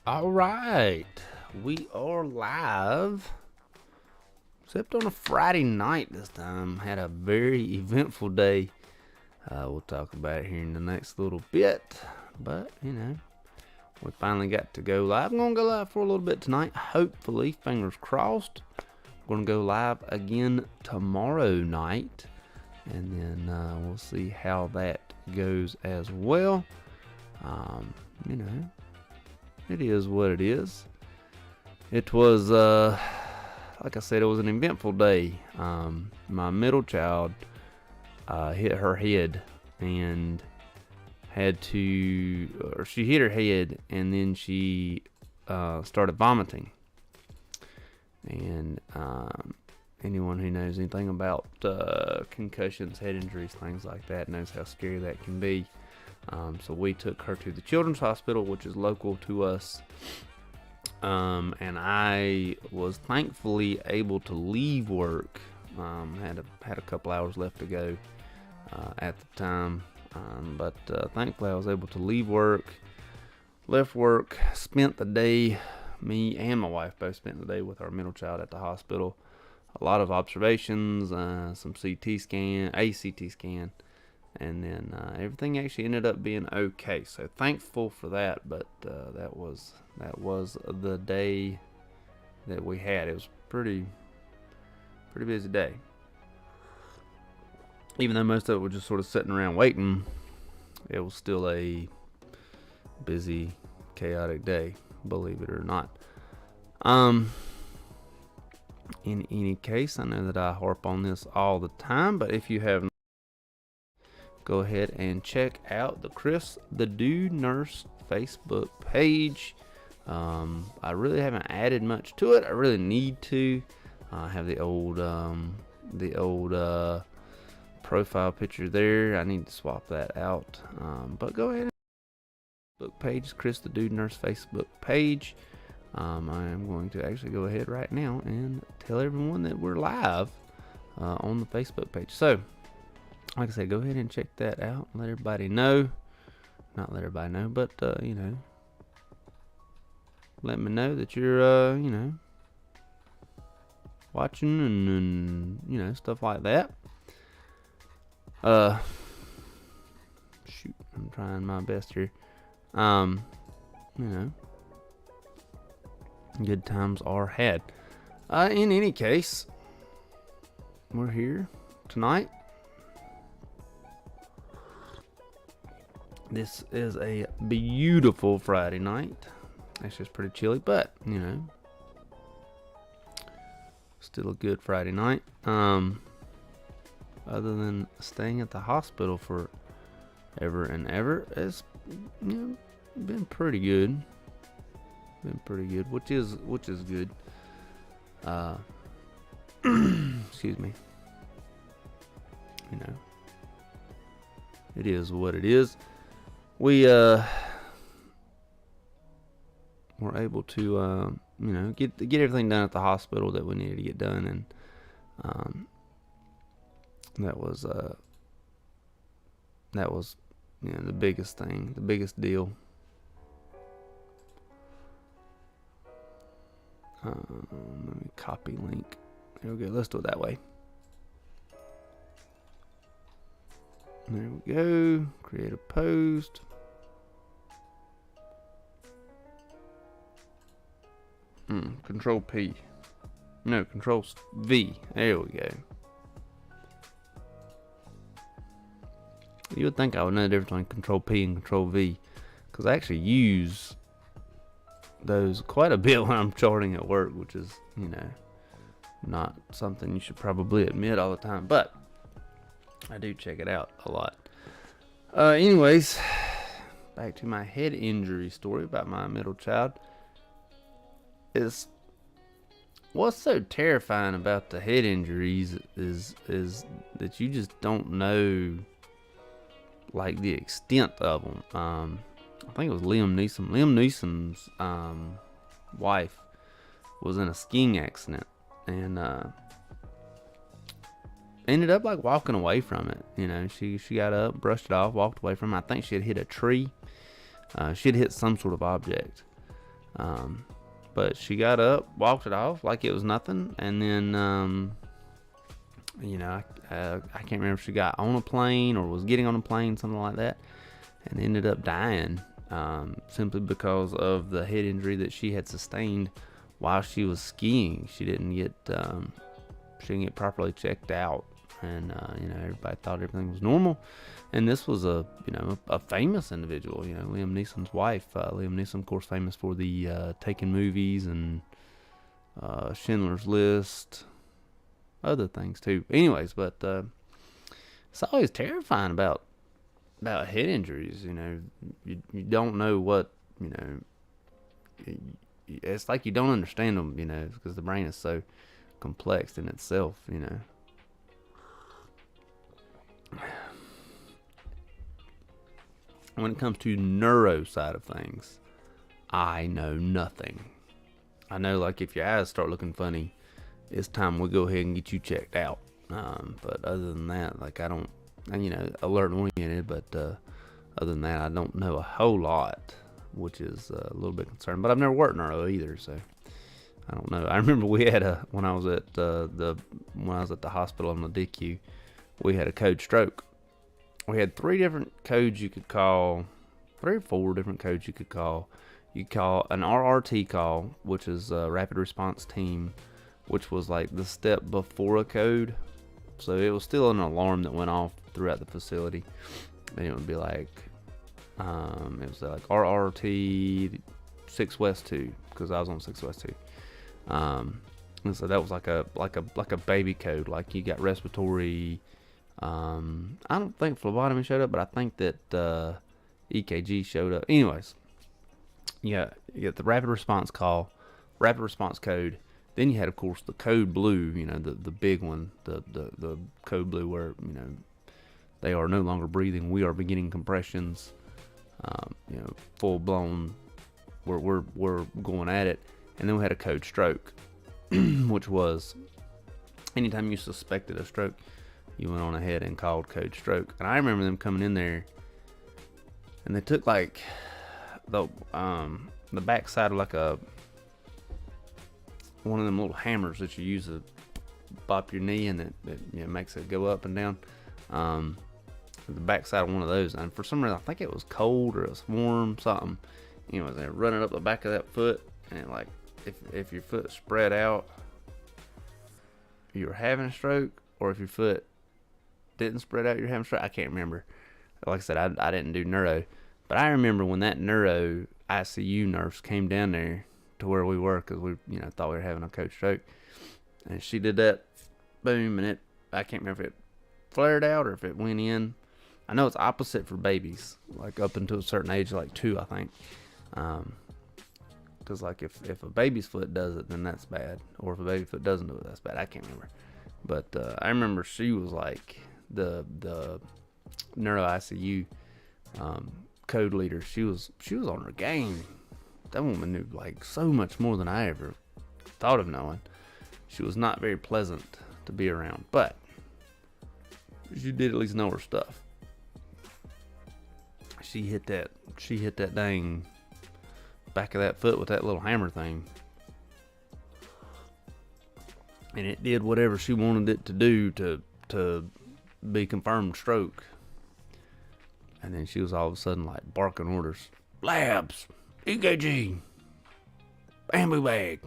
All right, we are live, except on a Friday night this time. Had a very eventful day. We'll talk about it here in the next little bit, but we finally got to go live. I'm gonna go live for a little bit tonight. Hopefully, fingers crossed. We're gonna go live again tomorrow night, and then we'll see how that goes as well. You know. It is what it is. It was, like I said, it was an eventful day. My middle child hit her head and she hit her head and then she started vomiting. And anyone who knows anything about concussions, head injuries, things like that knows how scary that can be. So we took her to the Children's Hospital, which is local to us, and I was thankfully able to leave work. Had a couple hours left to go at the time, but thankfully I was able to leave work. Left work, spent the day. Me and my wife both spent the day with our middle child at the hospital. A lot of observations, some CT scan, a CT scan. And then everything actually ended up being okay. So thankful for that. But that was the day that we had. It was pretty busy day. Even though most of it was just sort of sitting around waiting, it was still a busy, chaotic day, believe it or not. In any case, I know that I harp on this all the time, but if you have, go ahead and check out the Chris the Dude Nurse Facebook page. I really haven't added much to it. I really need to. I have the old profile picture there. I need to swap that out. But go ahead. Facebook page, Chris the Dude Nurse Facebook page. I am going to actually go ahead right now and tell everyone that we're live on the Facebook page. So, like I said, go ahead and check that out. Let everybody know. Not let everybody know, but, let me know that you're, watching and stuff like that. Shoot, I'm trying my best here. Good times are had. In any case, we're here tonight. This is a beautiful Friday night. It's just pretty chilly, but still a good Friday night. Other than staying at the hospital for ever and ever, it's been pretty good. Which is good. Excuse me. It is what it is. We were able to get everything done at the hospital that we needed to get done, and that was the biggest thing, the biggest deal. Let me copy link. There we go. Let's do it that way. There we go. Create a post. Control P. No, Control V. There we go. You would think I would know the difference between Control P and Control V, because I actually use those quite a bit when I'm charting at work, which is, not something you should probably admit all the time, but I do check it out a lot. Anyways, back to my head injury story about my middle child. What's so terrifying about the head injuries is that you just don't know, like, the extent of them. I think it was Liam Neeson. Liam Neeson's wife was in a skiing accident and ended up like walking away from it. She got up, brushed it off, walked away from it. I think she had hit a tree. She had hit some sort of object. But she got up, walked it off like it was nothing, and then, I can't remember if she got on a plane or was getting on a plane, something like that, and ended up dying, simply because of the head injury that she had sustained while she was skiing. She didn't get properly checked out, and everybody thought everything was normal. And this was a famous individual, Liam Neeson's wife. Liam Neeson, of course, famous for the Taken movies and Schindler's List, other things too. Anyways, but it's always terrifying about head injuries. You don't know what, it's like you don't understand them, because the brain is so complex in itself, When it comes to neuro side of things, I know nothing. I know, like, if your eyes start looking funny, it's time we go ahead and get you checked out. But other than that, like, I don't, alert and oriented, but other than that, I don't know a whole lot, which is a little bit concerning. But I've never worked neuro either, so I don't know. I remember we had when I was at the hospital on the DICU, we had a code stroke. We had 3 different codes you could call, 3 or 4 different codes you could call. You call an RRT call, which is a rapid response team, which was like the step before a code. So it was still an alarm that went off throughout the facility. And it would be like, it was like RRT 6 West 2, because I was on 6 West 2. And so that was like a baby code. Like, you got respiratory. I don't think phlebotomy showed up, but I think that EKG showed up. Anyways, you got the rapid response call, rapid response code. Then you had, of course, the code blue. The big one, the code blue, where they are no longer breathing. We are beginning compressions. Full blown. We're going at it. And then we had a code stroke, which was anytime you suspected a stroke, you went on ahead and called code stroke. And I remember them coming in there, and they took like the backside of like one of them little hammers that you use to bop your knee, and it makes it go up and down. The backside of one of those, and for some reason I think it was cold or it was warm, something. Anyways, they run it up the back of that foot, and like if your foot spread out, you're having a stroke, or if your foot didn't spread out, you're having a stroke. I can't remember. Like I said, I didn't do neuro, but I remember when that neuro ICU nurse came down there to where we were, because we thought we were having a code stroke, and she did that, boom, and I can't remember if it flared out or if it went in. I know it's opposite for babies, like up until a certain age, like 2, I think. Because like if a baby's foot does it, then that's bad, or if a baby's foot doesn't do it, that's bad. I can't remember, but I remember she was like the neuro ICU code leader. She was on her game. That woman knew like so much more than I ever thought of knowing. She was not very pleasant to be around, but she did at least know her stuff. She hit that dang back of that foot with that little hammer thing, and it did whatever she wanted it to do to be confirmed stroke. And then she was all of a sudden like barking orders: labs, EKG, bamboo bag.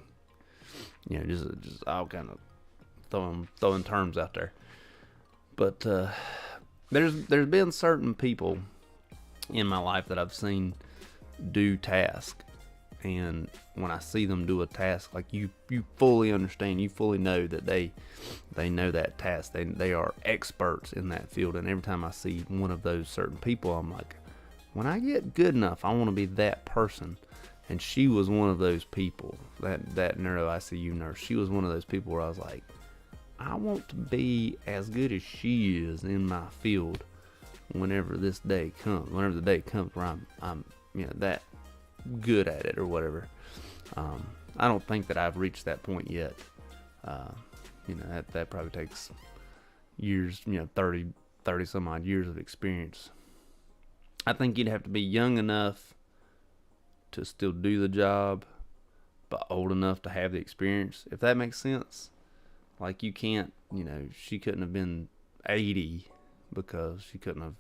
Just all kind of throwing terms out there. But there's been certain people in my life that I've seen do tasks, and when I see them do a task, like you fully understand, you fully know that they know that task. They are experts in that field. And every time I see one of those certain people, I'm like, when I get good enough, I want to be that person. And she was one of those people, that neuro ICU nurse. She was one of those people where I was like, I want to be as good as she is in my field whenever the day comes where I'm that good at it or whatever. I don't think that I've reached that point yet. That probably takes years, 30 some odd years of experience. I think you'd have to be young enough to still do the job, but old enough to have the experience, if that makes sense. Like, you can't, she couldn't have been 80 because she couldn't have,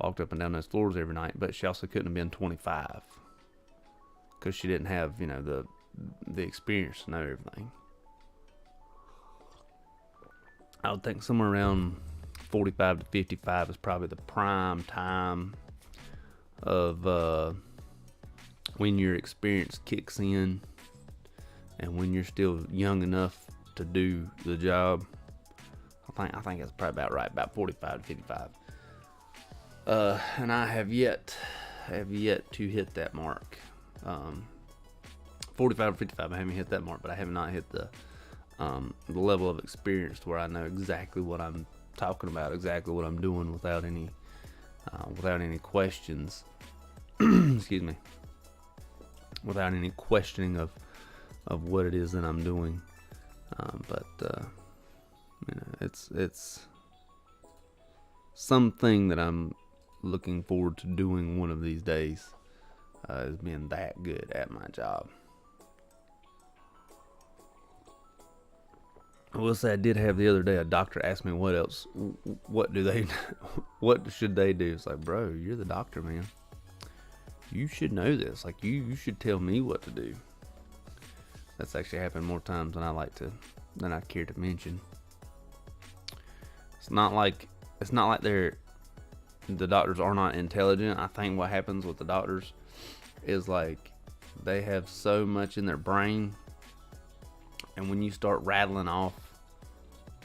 walked up and down those floors every night, but she also couldn't have been 25 because she didn't have, the experience to know everything. I would think somewhere around 45 to 55 is probably the prime time of when your experience kicks in and when you're still young enough to do the job. I think that's probably about right, about 45 to 55. And I have yet to hit that mark. 45 to 55, I haven't hit that mark, but I have not hit the level of experience to where I know exactly what I'm talking about, exactly what I'm doing without any questions. Excuse me. Without any questioning of what it is that I'm doing. But it's something that I'm looking forward to doing one of these days, is being that good at my job. I will say I did have the other day, a doctor asked me what should they do? It's like, bro, you're the doctor, man. You should know this. Like, you should tell me what to do. That's actually happened more times than I care to mention. It's not like the doctors are not intelligent. I think what happens with the doctors is, like, they have so much in their brain, and when you start rattling off,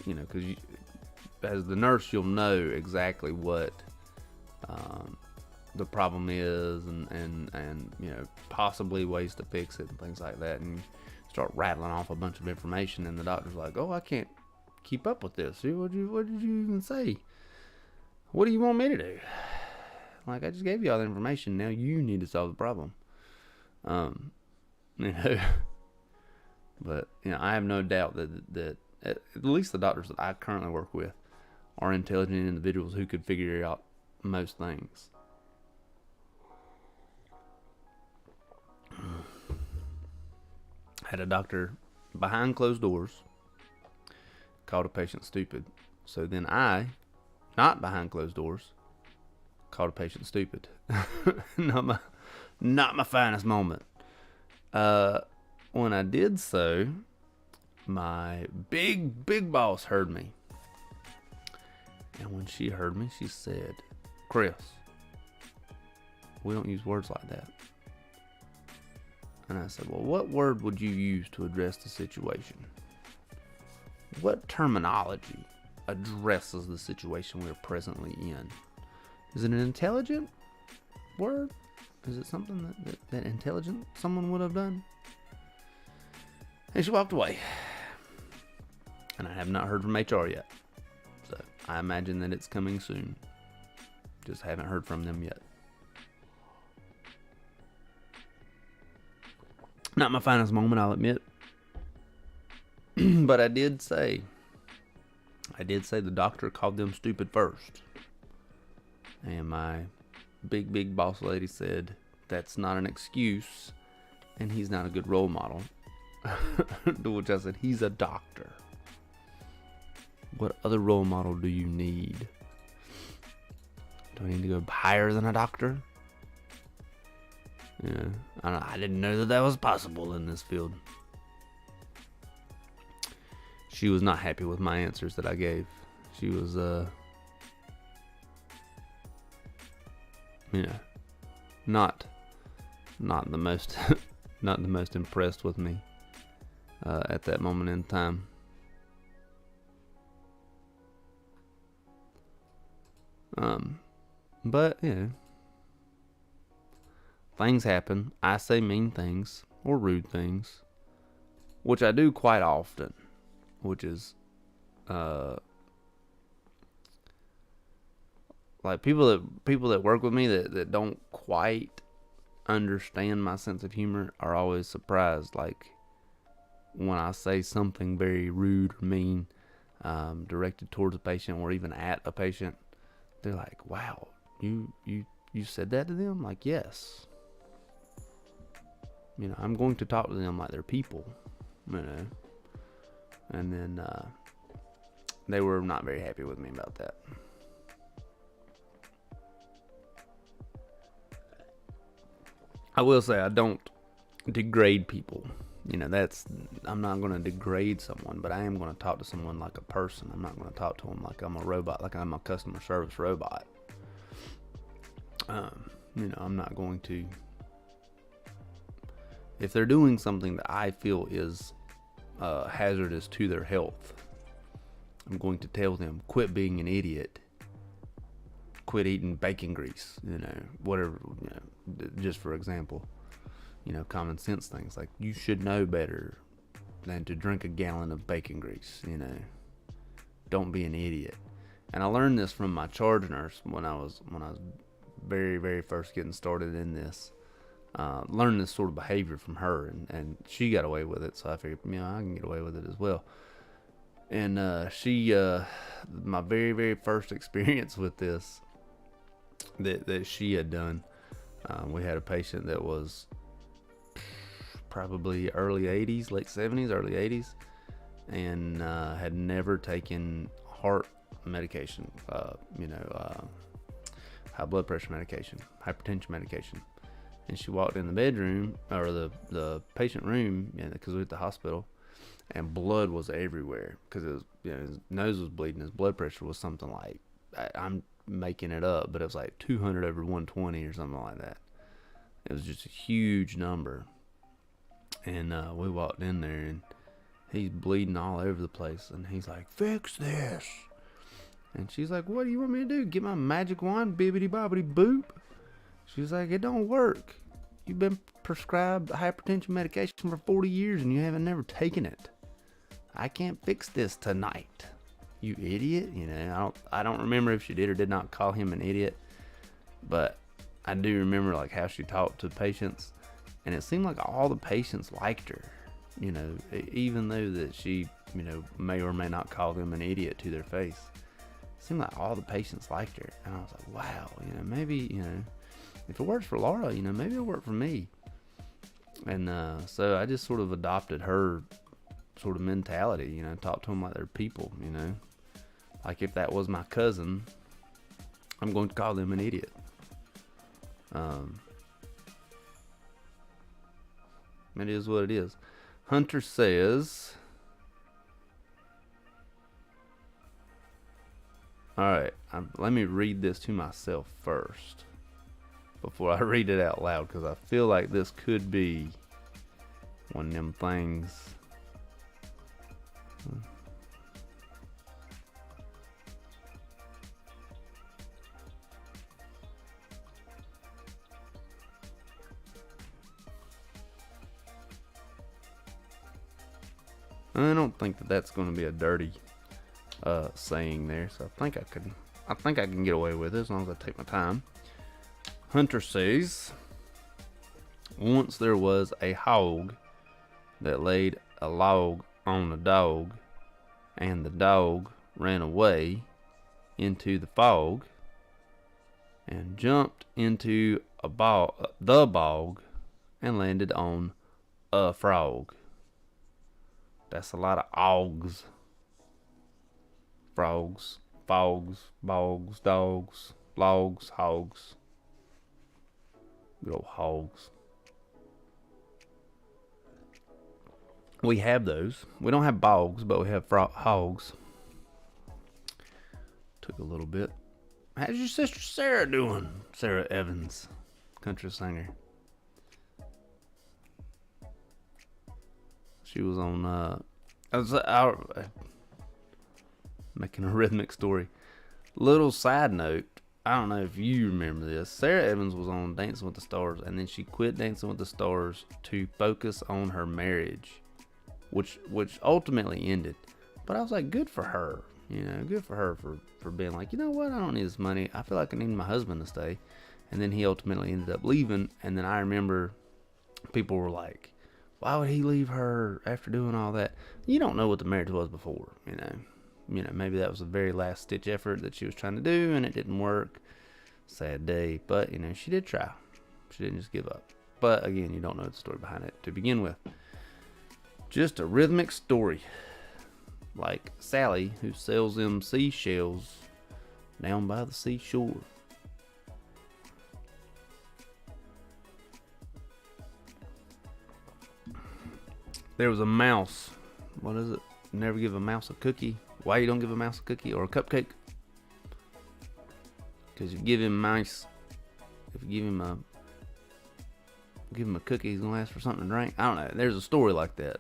because as the nurse, you'll know exactly what the problem is, and possibly ways to fix it and things like that, and you start rattling off a bunch of information, and the doctor's like, "Oh, I can't keep up with this. What did you even say? What do you want me to do? Like, I just gave you all the information. Now you need to solve the problem." But I have no doubt that at least the doctors that I currently work with are intelligent individuals who could figure out most things. Had a doctor behind closed doors called a patient stupid. So then I, not behind closed doors, called a patient stupid. Not my finest moment. When I did so, my big boss heard me. And when she heard me, she said, "Chris, we don't use words like that." And I said, "Well, what word would you use to address the situation? What terminology addresses the situation we're presently in? Is it an intelligent word? Is it something that intelligent someone would have done?" And she walked away. And I have not heard from HR yet. So I imagine that it's coming soon. Just haven't heard from them yet. Not my finest moment, I'll admit. But I did say the doctor called them stupid first. And my big boss lady said, "That's not an excuse, and he's not a good role model." To which I said, "He's a doctor. What other role model do you need? Do I need to go higher than a doctor?" I didn't know that was possible in this field. She was not happy with my answers that I gave. She was, not the most, not the most impressed with me at that moment in time. But things happen. I say mean things or rude things, which I do quite often, which is like people that work with me that don't quite understand my sense of humor are always surprised, like when I say something very rude or mean directed towards a patient or even at a patient. They're like, "Wow, you said that to them?" Like, yes. I'm going to talk to them like they're people, And then they were not very happy with me about that. I will say I don't degrade people. I'm not going to degrade someone, but I am going to talk to someone like a person. I'm not going to talk to them like I'm a robot, like I'm a customer service robot. I'm not going to. If they're doing something that I feel is hazardous to their health, I'm going to tell them, quit being an idiot. Quit eating bacon grease, whatever, just for example. Common sense things like you should know better than to drink a gallon of bacon grease. Don't be an idiot. And I learned this from my charge nurse when I was very, very first getting started in this. Learned this sort of behavior from her, and she got away with it, so I figured, I can get away with it as well. And my very, very first experience with this that she had done, we had a patient that was probably early 80s, late 70s, early 80s, and had never taken heart medication, high blood pressure medication, hypertension medication. And she walked in the bedroom, or the patient room, because we were at the hospital, and blood was everywhere, because it was, his nose was bleeding. His blood pressure was something like, I'm making it up, but it was like 200 over 120 or something like that. It was just a huge number. And we walked in there, and he's bleeding all over the place, and he's like, fix this. And she's like, what do you want me to do? Get my magic wand, bibbity bobbity boop? She's like, it don't work. You've been prescribed hypertension medication for 40 years and you haven't never taken it. I can't fix this tonight, you idiot. I don't remember if she did or did not call him an idiot, but I do remember like how she talked to patients, and it seemed like all the patients liked her, even though that she, may or may not call them an idiot to their face. It seemed like all the patients liked her, and I was like, wow, maybe, if it works for Laura, maybe it'll work for me. And so I just sort of adopted her sort of mentality, talk to them like they're people, like if that was my cousin, I'm going to call them an idiot. It is what it is. Hunter says, alright, let me read this to myself first before I read it out loud, because I feel like this could be one of them things. I don't think that that's going to be a dirty saying there, so I think I can get away with it as long as I take my time. Hunter says, once there was a hog that laid a log on a dog, and the dog ran away into the fog and jumped into the bog and landed on a frog. That's a lot of ogs. Frogs, fogs, bogs, dogs, logs, hogs. Good old hogs. We have those. We don't have bogs, but we have hogs. Took a little bit. How's your sister Sarah doing? Sarah Evans, country singer. She was on, making a rhythmic story. Little side note, I don't know if you remember this. Sarah Evans was on Dancing with the Stars, and then she quit Dancing with the Stars to focus on her marriage, which ultimately ended. But I was like, good for her. Good for her for being like, you know what, I don't need this money. I feel like I need my husband to stay. And then he ultimately ended up leaving. And then I remember people were like, why would he leave her after doing all that? You don't know what the marriage was before, maybe that was the very last ditch effort that she was trying to do and it didn't work. Sad day, but she did try. She didn't just give up. But again, you don't know the story behind it to begin with. Just a rhythmic story. Like Sally, who sells them seashells down by the seashore. There was a mouse. What is it? Never give a mouse a cookie. Why you don't give a mouse a cookie or a cupcake? Because you give him mice. If you give him a cookie, he's gonna ask for something to drink. I don't know. There's a story like that.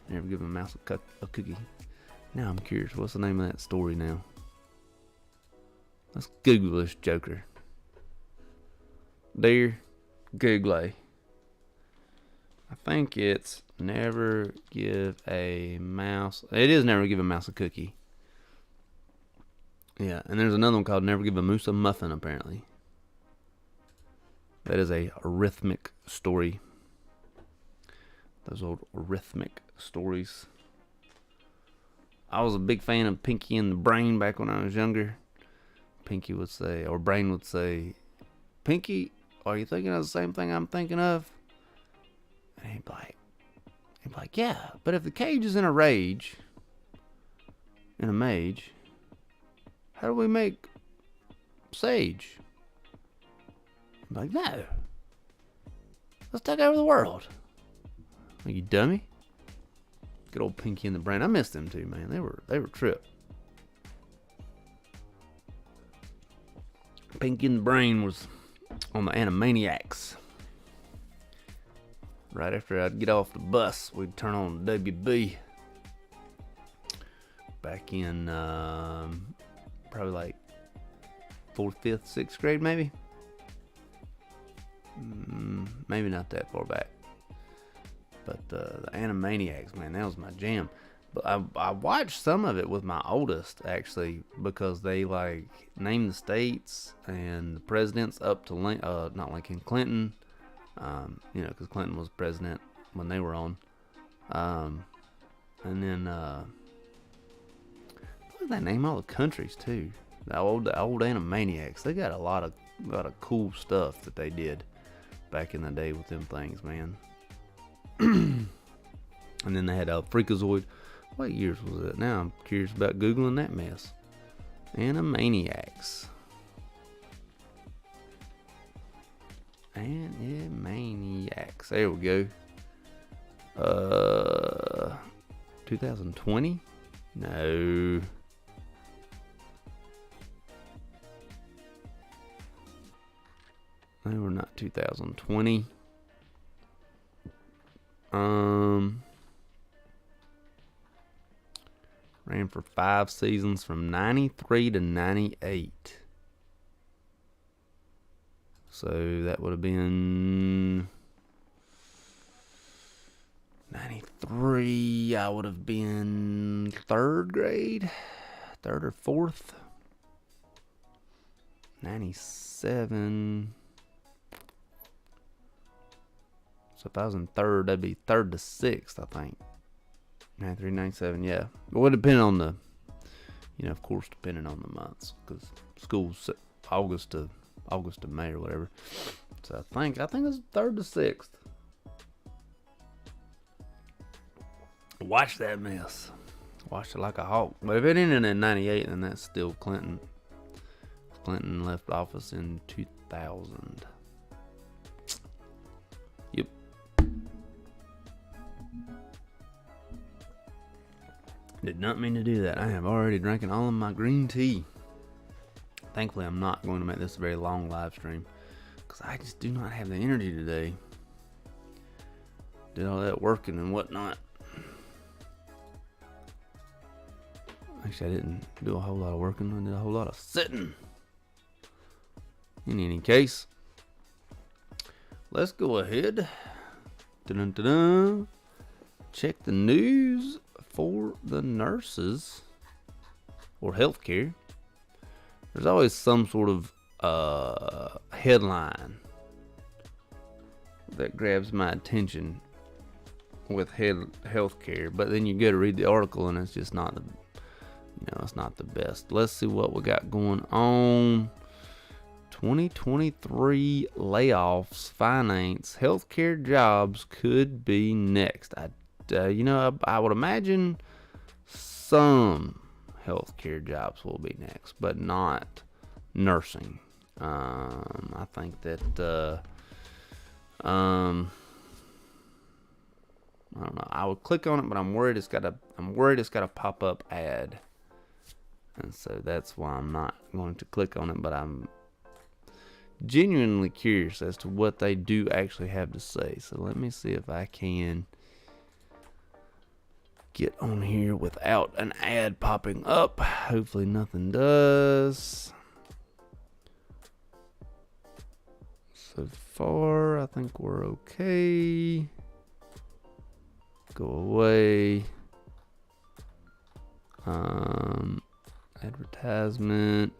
Never give a mouse a cookie. Now I'm curious. What's the name of that story now? Let's Google this joker. Dear Google. I think it's never give a mouse. It is never give a mouse a cookie. Yeah, and there's another one called Never Give a Moose a Muffin, apparently. That is a rhythmic story. Those old rhythmic stories. I was a big fan of Pinky and the Brain back when I was younger. Pinky would say, or Brain would say, Pinky, are you thinking of the same thing I'm thinking of? And he'd be like, yeah, but if the cage is in a mage, how do we make sage? I'd be like, no. Let's take over the world. Are you dummy? Good old Pinky and the Brain. I missed them too, man. They were trip. Pinky and the Brain was on the Animaniacs. Right after I'd get off the bus, we'd turn on WB. Back in probably like 4th, 5th, 6th grade, maybe. Maybe not that far back. But the Animaniacs, man, that was my jam. But I watched some of it with my oldest, actually, because they like named the states and the presidents up to not Lincoln, Clinton. You know, because Clinton was president when they were on. And then they name all the countries too. The old Animaniacs. They got a lot of cool stuff that they did back in the day with them things, man. And then they had Freakazoid. What years was it? Now I'm curious about Googling that mess. Animaniacs. Animaniacs. There we go. 2020? No. They were not 2020. Ran for 5 seasons from 93 to 98. So that would have been 93. I would have been 3rd grade, 3rd or 4th. 97. So if I was in 3rd, that'd be 3rd to 6th, I think. 93, 97, yeah. It would depend on the, of course, depending on the months, because school's August to May or whatever. So I think it's 3rd to 6th. Watch that mess. Watched it like a hawk. But if it ended in 98, then that's still Clinton. Clinton left office in 2000. Yep. Did not mean to do that. I have already drinking all of my green tea. Thankfully, I'm not going to make this a very long live stream, because I just do not have the energy today. Did all that working and whatnot. Actually, I didn't do a whole lot of working. I did a whole lot of sitting. In any case, let's go ahead. Dun-dun-dun-dun. Check the news for the nurses or healthcare. There's always some sort of headline that grabs my attention with healthcare, but then you go to read the article and it's just not the, it's not the best. Let's see what we got going on. 2023 layoffs, finance, healthcare jobs could be next. I would imagine some healthcare jobs will be next, but not nursing. I think that I don't know. I would click on it, but I'm worried it's got a pop-up ad, and so that's why I'm not going to click on it. But I'm genuinely curious as to what they do actually have to say. So let me see if I can get on here without an ad popping up. Hopefully nothing does. So far, I think we're okay. Go away. Advertisement.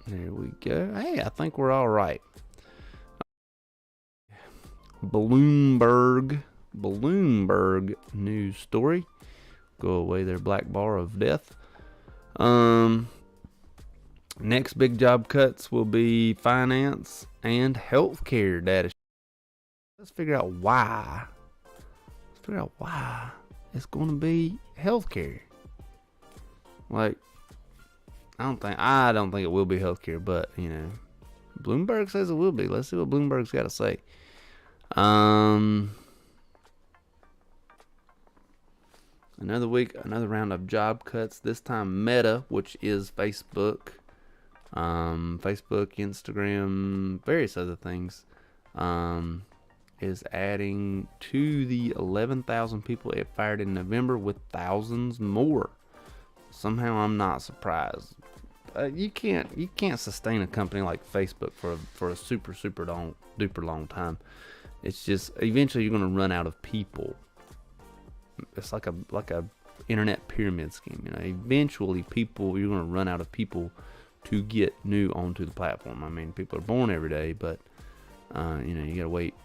There we go. Hey, I think we're all right. Bloomberg news story. Go away there, black bar of death. Next big job cuts will be finance and healthcare data. Let's figure out why. It's going to be healthcare. Like, I don't think it will be healthcare, but Bloomberg says it will be. Let's see what Bloomberg's got to say. Another week, another round of job cuts. This time Meta, which is Facebook, Instagram, various other things, is adding to the 11,000 people it fired in November, with thousands more. Somehow I'm not surprised. You can't sustain a company like Facebook for a super duper long time. It's just eventually you're going to run out of people. It's like a internet pyramid scheme. Eventually you're going to run out of people to get new onto the platform. I mean, people are born every day, but you got to wait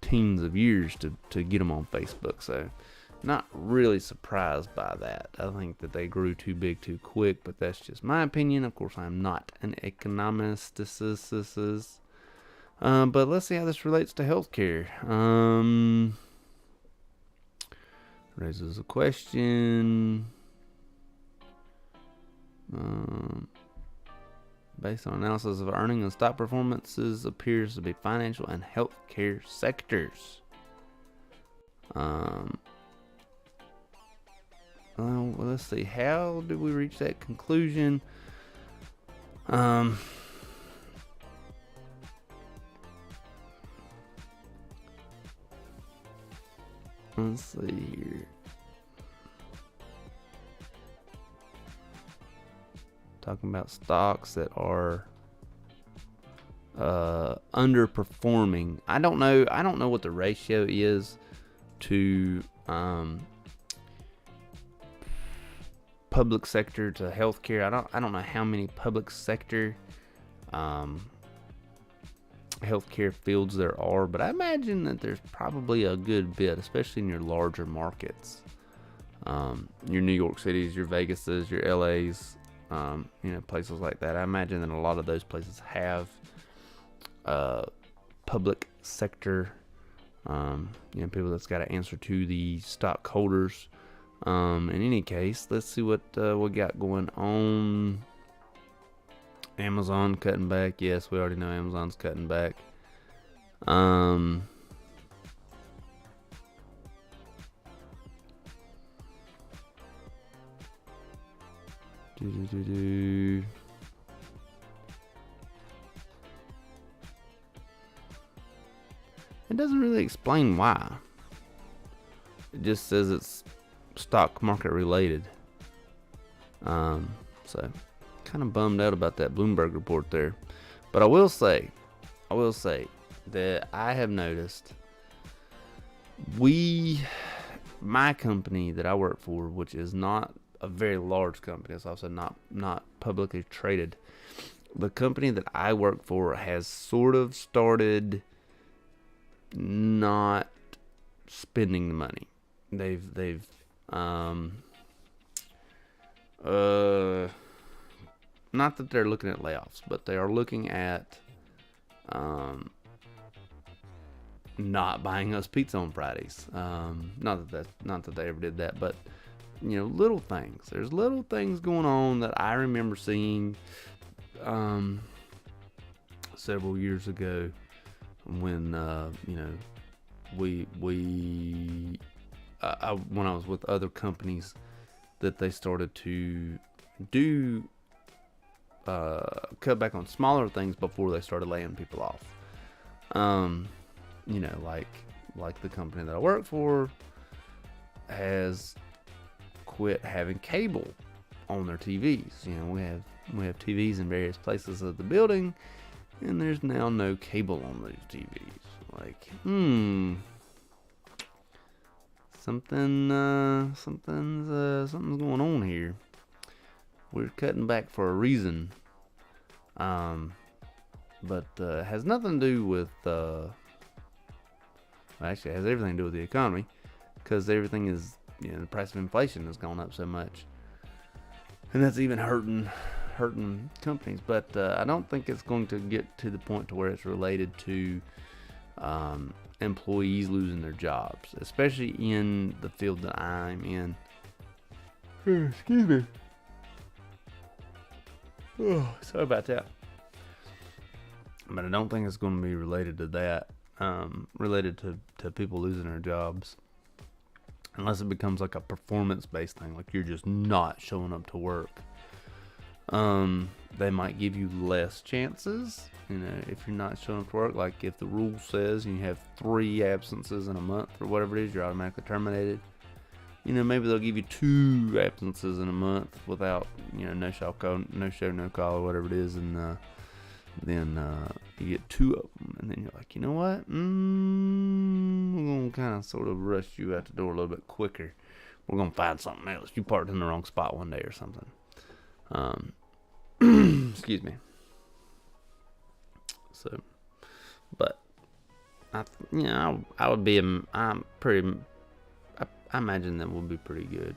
teens of years to get them on Facebook. So not really surprised by that. I think that they grew too big too quick, but that's just my opinion. Of course, I'm not an economist. But let's see how this relates to healthcare. Raises a question. Based on analysis of earning and stock performances, appears to be financial and healthcare sectors. Well, let's see. How did we reach that conclusion? Let's see here. Talking about stocks that are underperforming. I don't know what the ratio is to public sector to healthcare. I don't know how many public sector healthcare fields there are, but I imagine that there's probably a good bit, especially in your larger markets, your New York Cities, your Vegases, your LAs, places like that. I imagine that a lot of those places have public sector, people that's got to answer to the stockholders. In any case, let's see what we got going on. Amazon cutting back. Yes, we already know Amazon's cutting back. It doesn't really explain why. It just says it's stock market related. So kind of bummed out about that Bloomberg report there. But I will say that I have noticed my company that I work for, which is not a very large company, it's also not publicly traded. The company that I work for has sort of started not spending the money. They've Not that they're looking at layoffs, but they are looking at not buying us pizza on Fridays. Not that they ever did that, but little things. There's little things going on that I remember seeing several years ago when when I was with other companies, that they started to do cut back on smaller things before they started laying people off. Like the company that I work for has quit having cable on their TVs. We have TVs in various places of the building, and there's now no cable on those TVs. Like, something's going on here. We're cutting back for a reason. But it has nothing to do with actually, it has everything to do with the economy, because everything is, the price of inflation has gone up so much, and that's even hurting companies. But I don't think it's going to get to the point to where it's related to employees losing their jobs, especially in the field that I'm in. Excuse me. Oh, sorry about that. But I don't think it's going to be related to that, related to people losing their jobs, unless it becomes like a performance-based thing, like you're just not showing up to work. They might give you less chances, if you're not showing up to work. Like if the rule says you have 3 absences in a month or whatever it is, you're automatically terminated. Maybe they'll give you 2 absences in a month without, no show, no call, or whatever it is, and then you get 2 of them, and then you're like, you know what? We're gonna kind of sort of rush you out the door a little bit quicker. We're gonna find something else. You parked in the wrong spot one day or something. Excuse me. So, but I would be. I imagine that we'll be pretty good.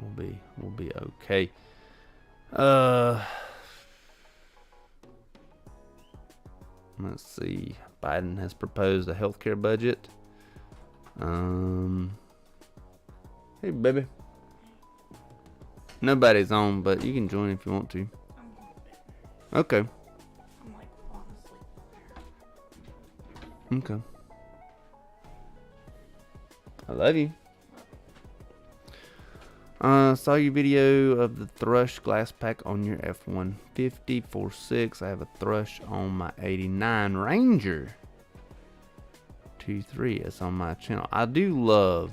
We'll be okay. Let's see. Biden has proposed a healthcare budget. Hey, baby. Nobody's on, but you can join if you want to. Okay. I'm like falling asleep. Okay. I love you. Saw your video of the Thrush glass pack on your F-150 4.6. I have a Thrush on my 89 Ranger 2.3. It's on my channel. I do love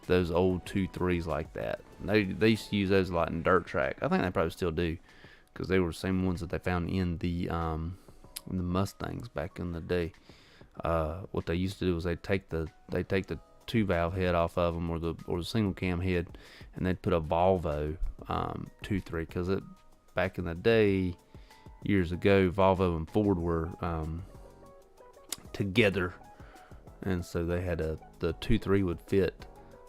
those old 2.3s like that. They used to use those a lot in dirt track. I think they probably still do, because they were the same ones that they found in the Mustangs back in the day. What they used to do was they take the 2-valve head off of them, or the single cam head, and they'd put a Volvo 2.3, because back in the day, years ago, Volvo and Ford were together, and so they had the 2.3 would fit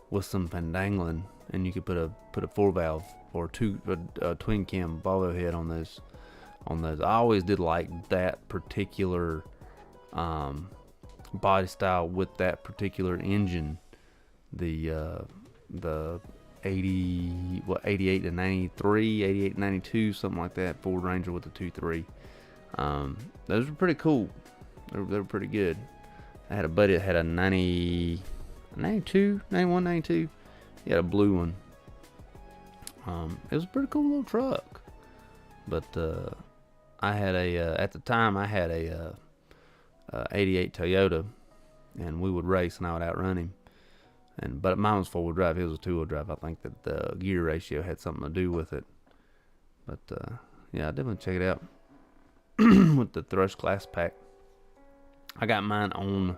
with some pendangling, and you could put a 4-valve or a twin cam Volvo head on those. I always did like that particular body style with that particular engine. The 88 to 93, 88 to 92, something like that, Ford Ranger with the 2.3. Those were pretty cool. They were pretty good. I had a buddy that had a 91, 92. He had a blue one. It was a pretty cool little truck. But I had at the time I had a 88 Toyota, and we would race, and I would outrun him. But mine was 4-wheel drive. His was 2-wheel drive. I think that the gear ratio had something to do with it. But yeah, I definitely check it out with the Thrush glass pack. I got mine on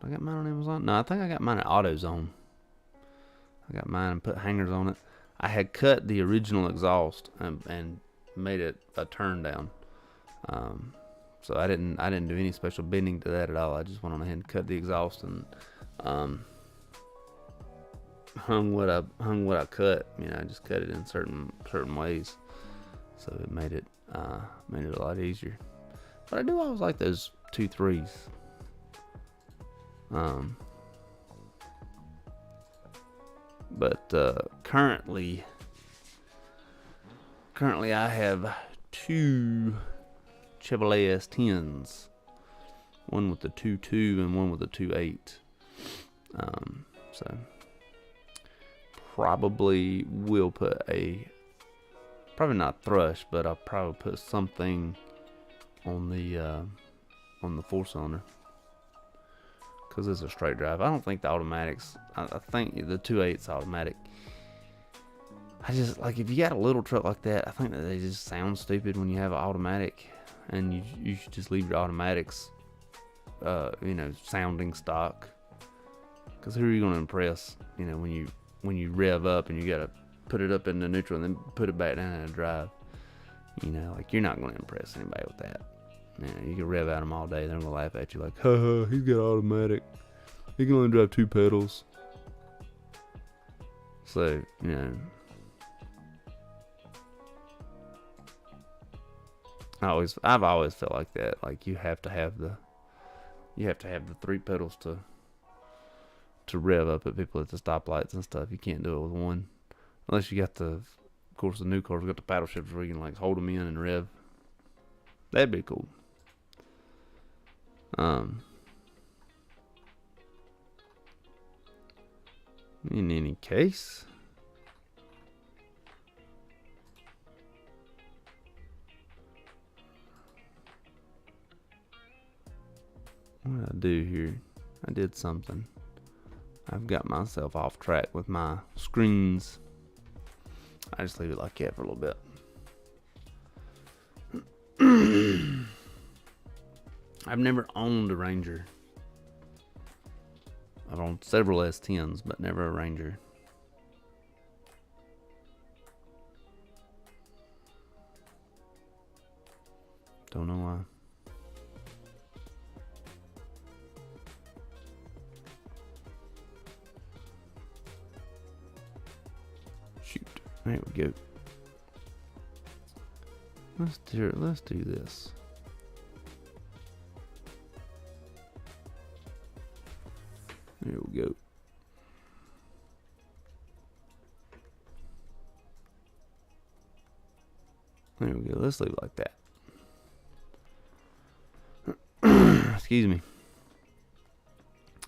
Amazon. No, I think I got mine at AutoZone. I got mine and put hangers on it. I had cut the original exhaust and made it a turn down. So I didn't do any special bending to that at all. I just went on ahead and cut the exhaust and hung what I cut. I just cut it in certain ways, so it made it a lot easier. But I do always like those 2-3s. But currently I have 2 Chevrolet S10s, one with the 2.2 and one with the 2.8. So probably will put probably not Thrush, but I'll probably put something on the 4-cylinder, because it's a straight drive. I don't think the automatics. I think the 2.8's automatic. I just like, if you got a little truck like that, I think that they just sound stupid when you have an automatic, and you should just leave your automatics, sounding stock. Because who are you gonna impress? When you rev up and you gotta put it up into neutral and then put it back down in a drive. You're not gonna impress anybody with that. You can rev at them all day. They're gonna laugh at you like, ha, he's got automatic. He can only drive 2 pedals. So, I've always felt like that. Like, you have to have the 3 pedals to rev up at people at the stoplights and stuff. You can't do it with one, unless you got of course, the new cars got the paddle shifters where you can like hold them in and rev. That'd be cool. In any case, what did I do here? I did something. I've got myself off track with my screens. I just leave it like that for a little bit. I've never owned a Ranger. I've owned several S10s, but never a Ranger. Don't know why. Shoot. There we go. Let's do this. There we go. There we go. Let's leave it like that. Excuse me.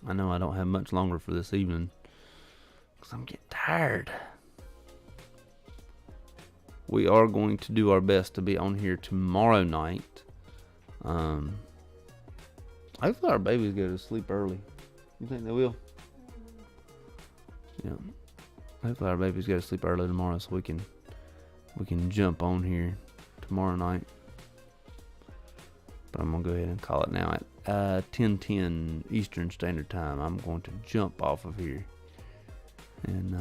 I know I don't have much longer for this evening, because I'm getting tired. We are going to do our best to be on here tomorrow night. Hopefully our babies go to sleep early. You think they will? Yeah. Hopefully our babies go to sleep early tomorrow, so we can jump on here tomorrow night. But I'm gonna go ahead and call it now at 10:10 Eastern Standard Time. I'm going to jump off of here and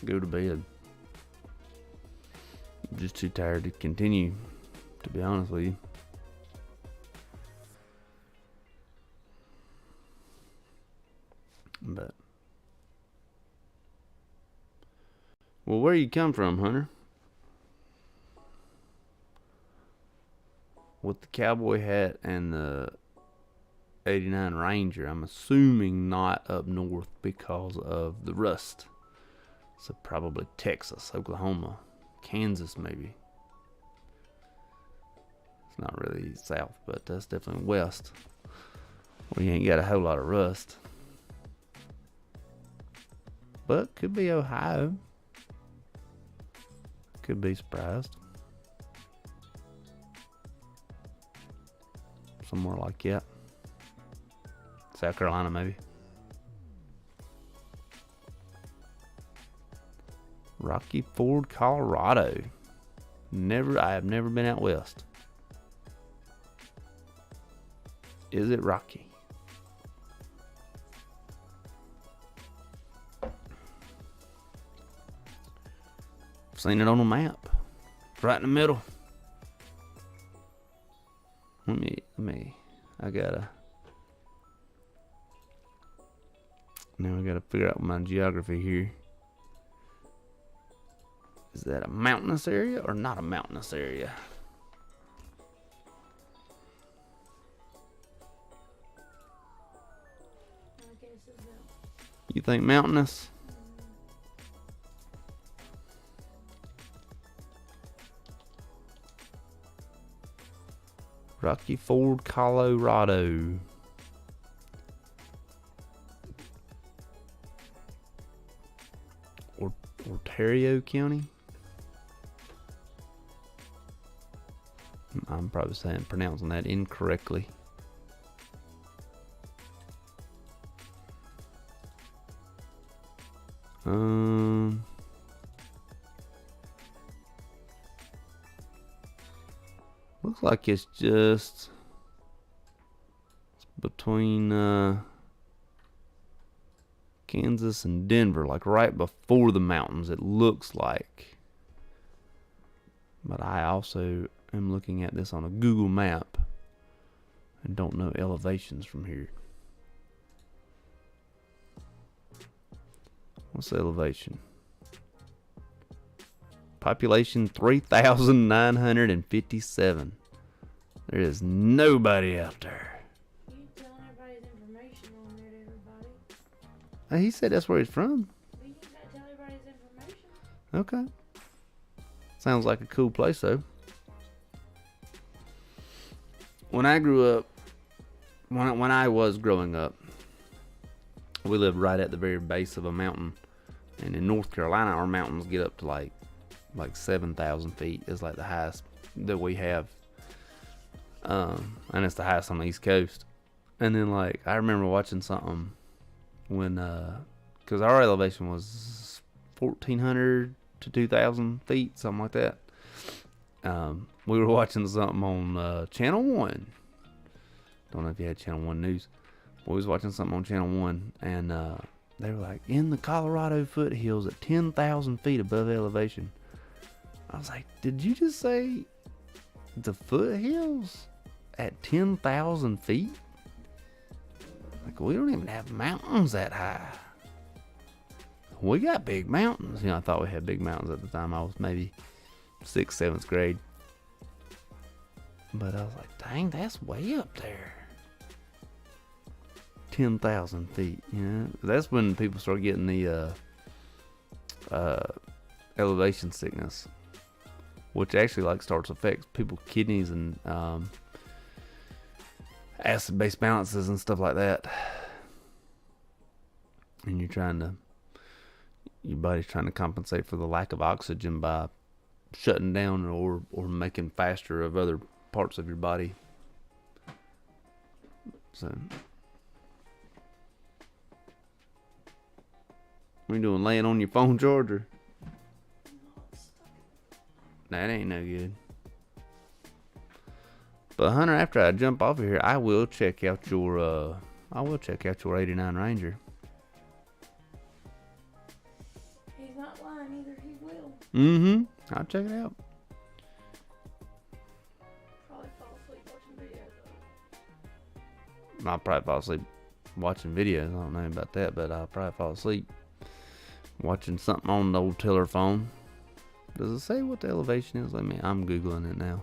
go to bed. I'm just too tired to continue, to be honest with you. But, well, where you come from, Hunter? With the cowboy hat and the 89 Ranger, I'm assuming not up north because of the rust. So probably Texas, Oklahoma, Kansas maybe. It's not really south, but that's definitely west. Well, you ain't got a whole lot of rust. But could be Ohio. Could be surprised. Somewhere like that. South Carolina maybe. Rocky Ford, Colorado. I have never been out west. Is it Rocky? Seen it on the map. Right in the middle. Let me. I gotta Now I gotta figure out my geography here. Is that a mountainous area or not a mountainous area? My guess is that. You think mountainous? Rocky Ford, Colorado. Ontario County. I'm probably pronouncing that incorrectly. Looks like it's just between Kansas and Denver, like right before the mountains, it looks like. But I also am looking at this on a Google map and don't know elevations from here. What's the elevation? Population 3,957. There is nobody out there. You telling everybody's information on there to everybody? He said that's where he's from. But you gotta tell everybody's information. Okay. Sounds like a cool place though. When I grew up, when I was growing up, we lived right at the very base of a mountain. And in North Carolina, our mountains get up to like 7,000 feet is like the highest that we have. And it's the highest on the East Coast. And then like, I remember watching something when, cause our elevation was 1,400 to 2,000 feet, something like that. We were watching something on, Channel 1. Don't know if you had Channel 1 news. We was watching something on Channel 1 and, they were like, in the Colorado foothills at 10,000 feet above elevation. I was like, did you just say the foothills at 10,000 feet? Like, we don't even have mountains that high. We got big mountains. You know, I thought we had big mountains at the time. I was maybe 6th, 7th grade. But I was like, dang, that's way up there. 10,000 feet, you know? That's when people start getting the elevation sickness, which actually like starts to affect people's kidneys and acid-base balances and stuff like that. And your body's trying to compensate for the lack of oxygen by shutting down or making faster of other parts of your body. So, what are you doing, laying on your phone charger? That ain't no good. But Hunter, after I jump off of here, I will check out your 89 Ranger. He's not lying either. He will. Mm-hmm. I'll check it out. Probably fall asleep watching videos of it. I'll probably fall asleep watching videos. I don't know about that, but I'll probably fall asleep watching something on the old tiller phone. Does it say what the elevation is? I'm Googling it now.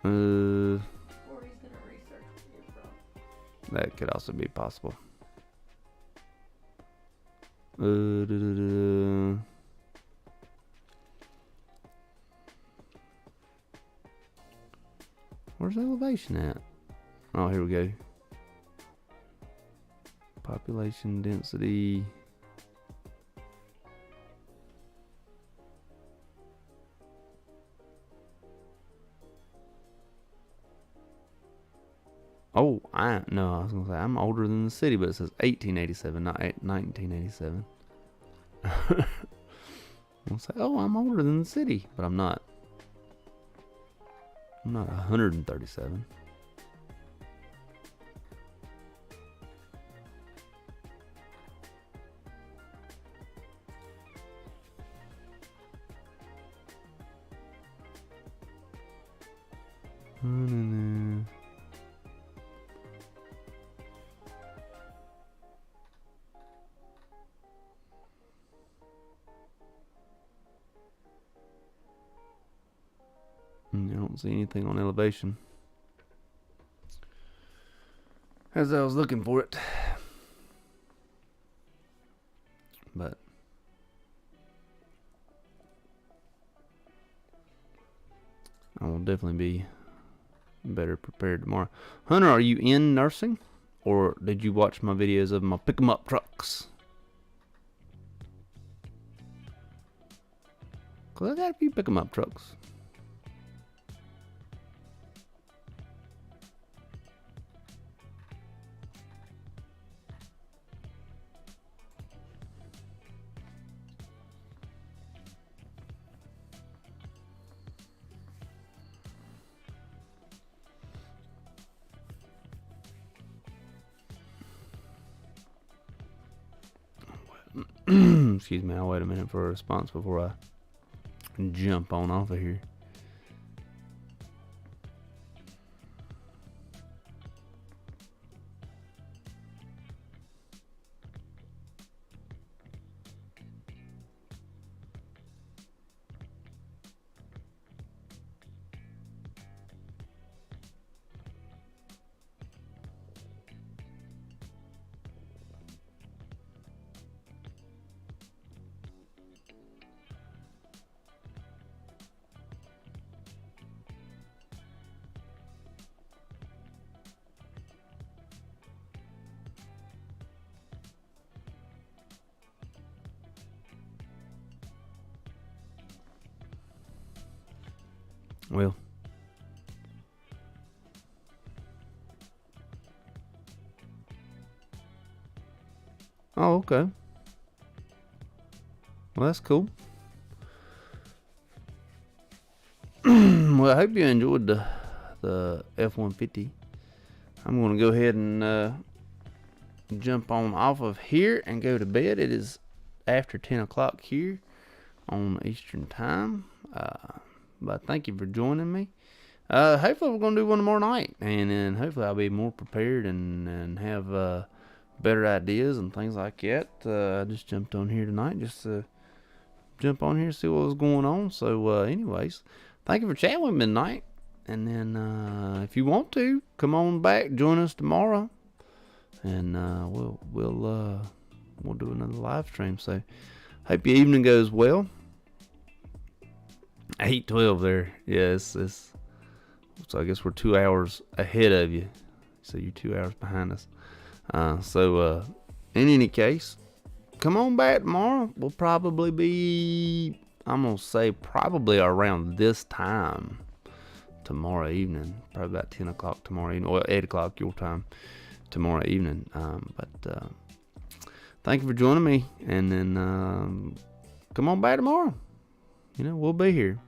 Or he's gonna research where you're from. That could also be possible. Where's the elevation at? Oh, here we go. Population density. Oh, I was gonna say I'm older than the city, but it says 1887, not 1987. I'll say, oh, I'm older than the city, but I'm not. I'm not 137. I don't see anything on elevation. As I was looking for it. But I will definitely be better prepared tomorrow. Hunter, are you in nursing? Or did you watch my videos of my pick 'em up trucks? Cause I got a few pick 'em up trucks. Excuse me, I'll wait a minute for a response before I jump on off of here. Well, oh, okay. Well, that's cool. Well, I hope you enjoyed the F-150. I'm going to go ahead and jump on off of here and go to bed. It is after 10 o'clock here on Eastern Time. But thank you for joining me. Hopefully we're going to do one tomorrow night. And then hopefully I'll be more prepared and have better ideas and things like that. I just jumped on here tonight just to jump on here, see what was going on. So anyways, thank you for chatting with me tonight. And then if you want to, come on back, join us tomorrow. And we'll do another live stream. So hope your evening goes well. 8:12 there. Yeah, it's so I guess we're 2 hours ahead of you. So you're 2 hours behind us. So in any case, come on back tomorrow. We'll probably be, I'm going to say probably around this time tomorrow evening. Probably about 10 o'clock tomorrow evening, or 8 o'clock your time tomorrow evening. But thank you for joining me. And then come on back tomorrow. We'll be here.